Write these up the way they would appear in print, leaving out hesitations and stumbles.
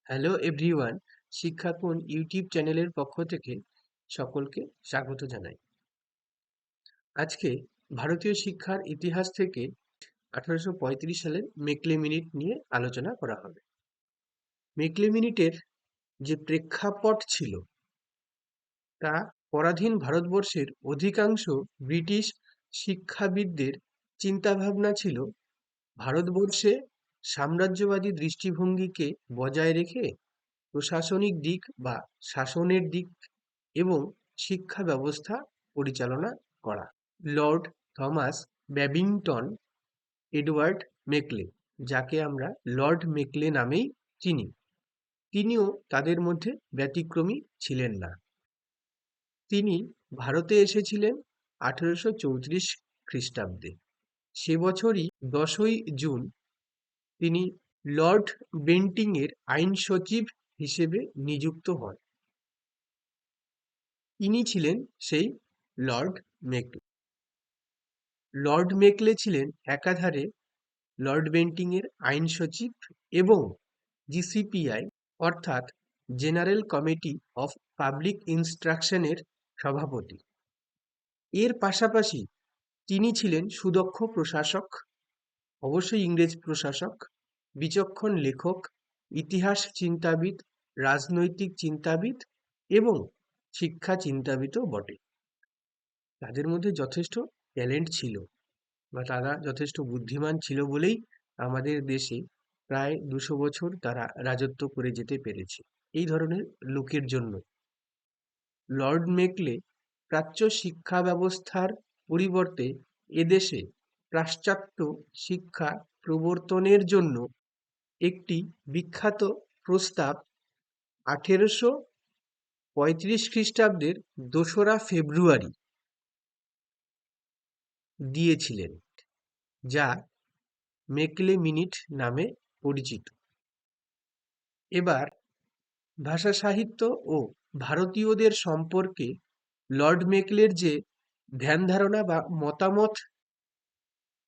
Hello everyone, শিক্ষাকুন YouTube চ্যানেলের পক্ষ থেকে সকলকে স্বাগত জানাই। আজকে ভারতীয় শিক্ষার ইতিহাস থেকে 1835 সালের মেকলে মিনিট নিয়ে আলোচনা করা হবে। মেকলে মিনিটের যে প্রেক্ষাপট ছিল তা পরাধীন ভারতবর্ষের অধিকাংশ ব্রিটিশ শিক্ষাবিদদের চিন্তাভাবনা ছিল ভারতবর্ষে সাম্রাজ্যবাদী দৃষ্টিভঙ্গিকে বজায় রেখে প্রশাসনিক দিক বা শাসনের দিক এবং শিক্ষা ব্যবস্থা পরিচালনা করা। Lord Thomas Babington Edward Macaulay, যাকে আমরা লর্ড মেকলে নামেই চিনি, তিনিও তাদের মধ্যে ব্যতিক্রমী ছিলেন না। তিনি ভারতে এসেছিলেন 1834 খ্রিস্টাব্দে। সে বছরই 10ই জুন তিনি লর্ড বেন্টিংয়ের আইন সচিব হিসেবে নিযুক্ত হন। ইনি ছিলেন সেই লর্ড মেকলে। লর্ড মেকলে ছিলেন একাধারে লর্ড বেন্টিংয়ের আইন সচিব এবং জিসিপিআই অর্থাৎ জেনারেল কমিটি অফ পাবলিক ইনস্ট্রাকশনের সভাপতি। এর পাশাপাশি তিনি ছিলেন সুদক্ষ প্রশাসক, অবশ্যই ইংরেজ প্রশাসক, বিচক্ষণ লেখক, ইতিহাস চিন্তাবিদ, রাজনৈতিক চিন্তাবিদ এবং শিক্ষা চিন্তাবিদও বটে। তাদের মধ্যে যথেষ্ট ট্যালেন্ট ছিল বা তারা যথেষ্ট বুদ্ধিমান ছিল বলেই আমাদের দেশে প্রায় 200 বছর তারা রাজত্ব করে যেতে পেরেছে। এই ধরনের লোকের জন্য লর্ড মেকলে প্রাচ্য শিক্ষা ব্যবস্থার পরিবর্তে এদেশে পাশ্চাত্য শিক্ষা প্রবর্তনের জন্য একটি বিখ্যাত প্রস্তাব 1835 খ্রিস্টাব্দের 2রা ফেব্রুয়ারি দিয়েছিলেন, যা মেকলে মিনিট নামে পরিচিত। এবার ভাষা সাহিত্য ও ভারতীয়দের সম্পর্কে লর্ড মেকলের যে ধ্যান ধারণা বা মতামত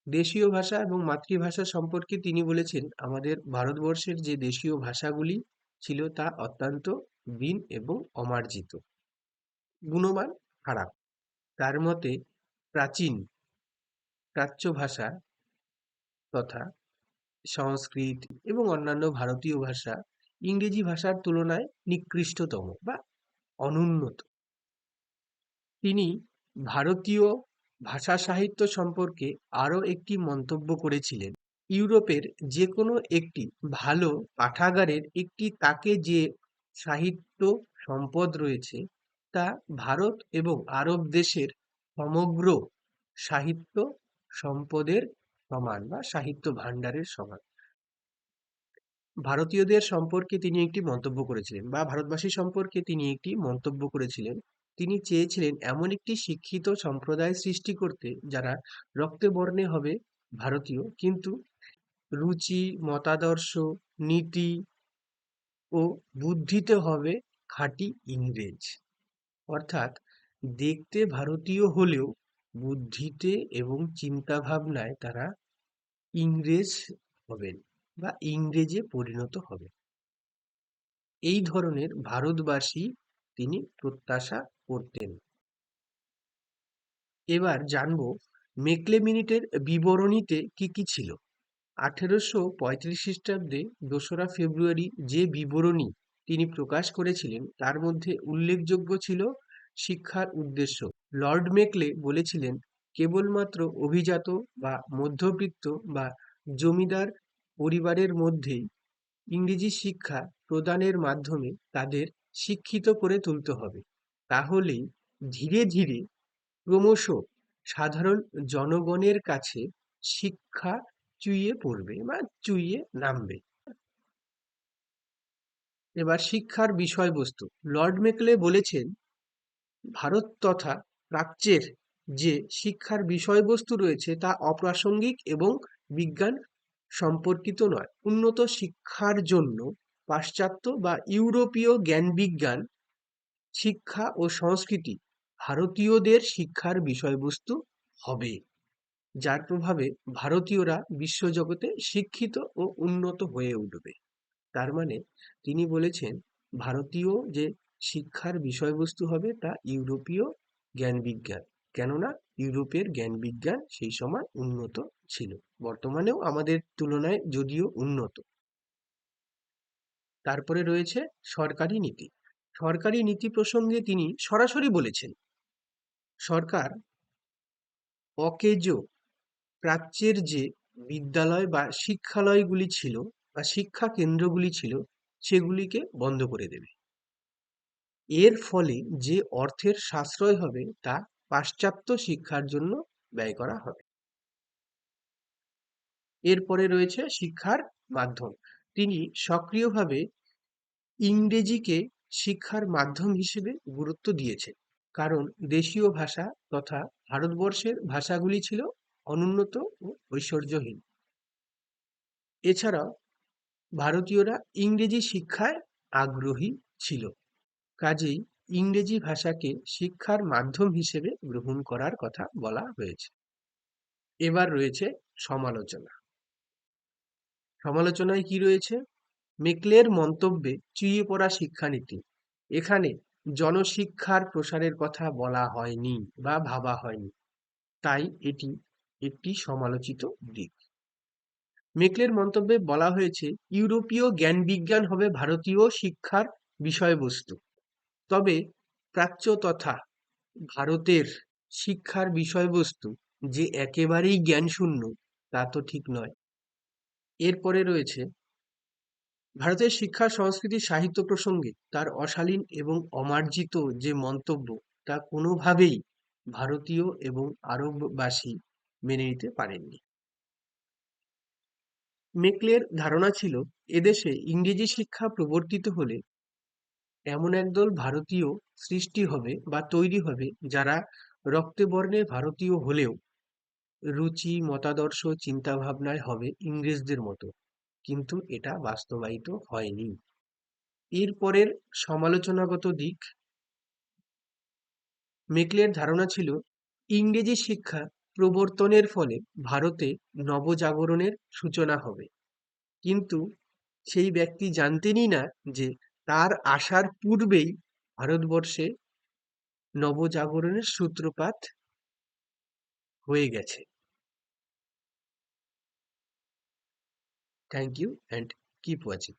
দেশীয় ভাষা এবং মাতৃভাষা সম্পর্কে তিনি বলেছেন, আমাদের ভারতবর্ষের যে দেশীয় ভাষাগুলি ছিল তা অত্যন্ত বীণ এবং অমার্জিত, গুণমান খারাপ। তার মতে প্রাচীন প্রাচ্য ভাষা তথা সংস্কৃত এবং অন্যান্য ভারতীয় ভাষা ইংরেজি ভাষার তুলনায় নিকৃষ্টতম বা অনুন্নত। তিনি ভারতীয় ভাষা সাহিত্য সম্পর্কে আরও একটি মন্তব্য করেছিলেন, ইউরোপের যে কোনো একটি ভালো পাঠাগারের একটি তাকে যে সাহিত্য সম্পদ রয়েছে তা ভারত এবং আরব দেশের সমগ্র সাহিত্য সম্পদের সমান বা সাহিত্য ভাণ্ডারের সমান। ভারতীয়দের সম্পর্কে তিনি একটি মন্তব্য করেছিলেন বা ভারতবাসী সম্পর্কে তিনি একটি মন্তব্য করেছিলেন। তিনি চেয়েছিলেন এমন একটি শিক্ষিত সম্প্রদায় সৃষ্টি করতে যারা রক্তে বর্ণে হবে ভারতীয়, কিন্তু রুচি, মতাদর্শ, নীতি ও বুদ্ধিতে হবে খাঁটি ইংরেজ। অর্থাৎ দেখতে ভারতীয় হলেও বুদ্ধিতে এবং চিন্তাভাবনায় তারা ইংরেজ হবেন বা ইংরেজে পরিণত হবেন। এই ধরনের ভারতবাসী তিনি প্রত্যাশা করতেন। এবার জানব মেকলে মিনিটের বিবরণীতে কি কি ছিল। 1835 খ্রিস্টাব্দে 2রা ফেব্রুয়ারি যে বিবরণী তিনি প্রকাশ করেছিলেন তার মধ্যে উল্লেখযোগ্য ছিল শিক্ষার উদ্দেশ্য। লর্ড মেকলে বলেছিলেন, কেবলমাত্র অভিজাত বা মধ্যবিত্ত বা জমিদার পরিবারের মধ্যেই ইংরেজি শিক্ষা প্রদানের মাধ্যমে তাদের শিক্ষিত করে তুলতে হবে। তাহলেই ধীরে ধীরে ক্রমশ সাধারণ জনগণের কাছে শিক্ষা চুইয়ে পড়বে বা চুইয়ে নামবে। এবার শিক্ষার বিষয়বস্তু। লর্ড মেকলে বলেছেন, ভারত তথা প্রাচ্যের যে শিক্ষার বিষয়বস্তু রয়েছে তা অপ্রাসঙ্গিক এবং বিজ্ঞান সম্পর্কিত নয়। উন্নত শিক্ষার জন্য পাশ্চাত্য বা ইউরোপীয় জ্ঞান-বিজ্ঞান, শিক্ষা ও সংস্কৃতি ভারতীয়দের শিক্ষার বিষয়বস্তু হবে, যার প্রভাবে ভারতীয়রা বিশ্বজগতে শিক্ষিত ও উন্নত হয়ে উঠবে। তার মানে তিনি বলেছেন ভারতীয় যে শিক্ষার বিষয়বস্তু হবে তা ইউরোপীয় জ্ঞান বিজ্ঞান, কেননা ইউরোপের জ্ঞান বিজ্ঞান সেই সময় উন্নত ছিল, বর্তমানেও আমাদের তুলনায় যদিও উন্নত। তারপরে রয়েছে সরকারি নীতি। সরকারি নীতি প্রসঙ্গে তিনি সরাসরি বলেছেন সরকার অকেজো প্রাচ্যের যে বিদ্যালয় বা শিক্ষালয়গুলি ছিল বা শিক্ষা কেন্দ্রগুলি ছিল সেগুলিকে বন্ধ করে দেবে। এর ফলে যে অর্থের সাশ্রয় হবে তা পাশ্চাত্য শিক্ষার জন্য ব্যয় করা হবে। এরপরে রয়েছে শিক্ষার মাধ্যম। তিনি সক্রিয়ভাবে ইংরেজিকে শিক্ষার মাধ্যম হিসেবে গুরুত্ব দিয়েছেন, কারণ দেশীয় ভাষা তথা ভারতবর্ষের ভাষাগুলি ছিল অনুন্নত ও ঐশ্বর্যহীন। এছাড়াও ভারতীয়রা ইংরেজি শিক্ষায় আগ্রহী ছিল, কাজেই ইংরেজি ভাষাকে শিক্ষার মাধ্যম হিসেবে গ্রহণ করার কথা বলা হয়েছে। এবার রয়েছে সমালোচনা। সমালোচনায় কি রয়েছে? মেকলের মন্তব্যে চুইয়ে পড়া শিক্ষানীতি। এখানে জনশিক্ষার প্রসারের কথা বলা হয়নি বা ভাবা হয়নি, তাই এটি একটি সমালোচিত দিক। মেকলের মন্তব্যে বলা হয়েছে ইউরোপীয় জ্ঞান বিজ্ঞান হবে ভারতীয় শিক্ষার বিষয়বস্তু, তবে প্রাচ্য তথা ভারতের শিক্ষার বিষয়বস্তু যে একেবারেই জ্ঞানশূন্য তা তো ঠিক নয়। এরপরে রয়েছে ভারতের শিক্ষা সংস্কৃতি সাহিত্য প্রসঙ্গে তার অশালীন এবং অমার্জিত যে মন্তব্য তা কোনোভাবেই ভারতীয় এবং আরববাসী মেনে নিতে পারেননি। মেকলের ধারণা ছিল এদেশে ইংরেজি শিক্ষা প্রবর্তিত হলে এমন একদল ভারতীয় সৃষ্টি হবে বা তৈরি হবে যারা রক্তে বর্ণে ভারতীয় হলেও রুচি মতাদর্শ চিন্তাভাবনায় হবে ইংরেজদের মতো, কিন্তু এটা বাস্তবায়িত হয়নি। এরপরের সমালোচনাগত দিক, মেকলের ধারণা ছিল ইংরেজি শিক্ষা প্রবর্তনের ফলে ভারতে নবজাগরণের সূচনা হবে, কিন্তু সেই ব্যক্তি জানতেনই না যে তার আসার পূর্বেই ভারতবর্ষে নবজাগরণের সূত্রপাত হয়ে গেছে। Thank you and keep watching.